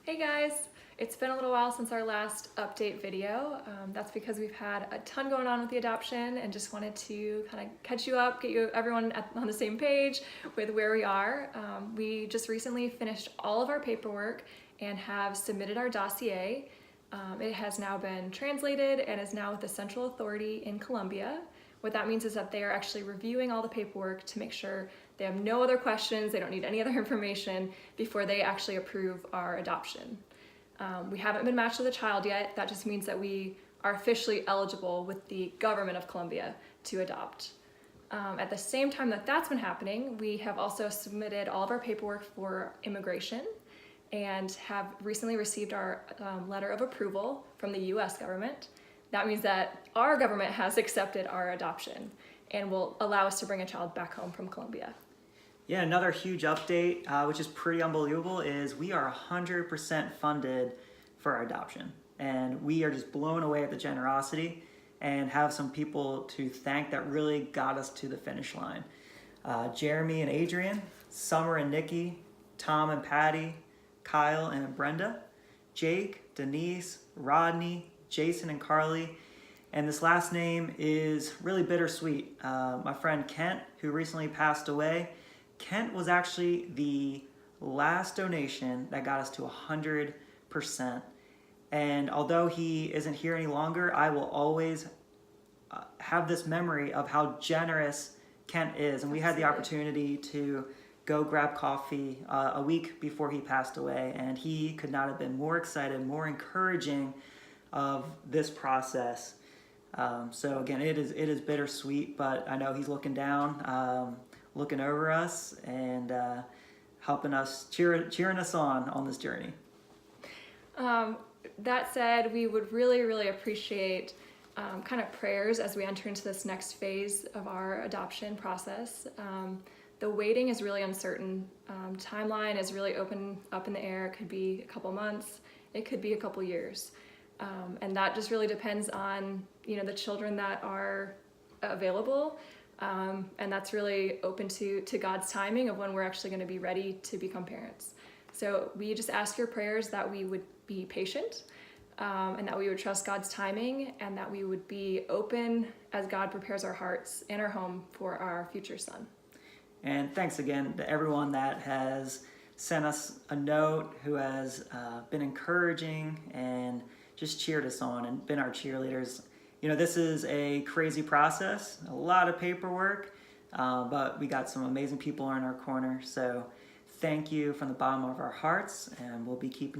Hey guys! It's been a little while since our last update video. That's because we've had a ton going on with the adoption and just wanted to kind of catch you up, get everyone on the same page with where we are. We just recently finished all of our paperwork and have submitted our dossier. It has now been translated and is now with the Central Authority in Colombia. What that means is that they are actually reviewing all the paperwork to make sure they have no other questions, they don't need any other information before they actually approve our adoption. We haven't been matched with a child yet. That just means that we are officially eligible with the government of Colombia to adopt. At the same time that that's been happening, we have also submitted all of our paperwork for immigration and have recently received our letter of approval from the US government. That means that our government has accepted our adoption and will allow us to bring a child back home from Colombia. Yeah, another huge update, which is pretty unbelievable, is we are 100% funded for our adoption. And we are just blown away at the generosity and have some people to thank that really got us to the finish line. Jeremy and Adrian, Summer and Nikki, Tom and Patty, Kyle and Brenda, Jake, Denise, Rodney, Jason and Carly, and this last name is really bittersweet. My friend Kent, who recently passed away, Kent was actually the last donation that got us to 100%. And although he isn't here any longer, I will always have this memory of how generous Kent is. And we had the opportunity to go grab coffee a week before he passed away, and he could not have been more excited, more encouraging of this process. So again, it is bittersweet, but I know he's looking down, looking over us, and helping us, cheering us on this journey. That said, we would really appreciate kind of prayers as we enter into this next phase of our adoption process. The waiting is really uncertain. Timeline is really up in the air. It could be a couple months, it could be a couple years. And that just really depends on, the children that are available. And that's really open to God's timing of when we're actually going to be ready to become parents. So we just ask your prayers that we would be patient, and that we would trust God's timing, and that we would be open as God prepares our hearts and our home for our future son. And thanks again to everyone that has sent us a note, who has been encouraging and just cheered us on and been our cheerleaders. This is a crazy process, a lot of paperwork, but we got some amazing people in our corner. So thank you from the bottom of our hearts, and we'll be keeping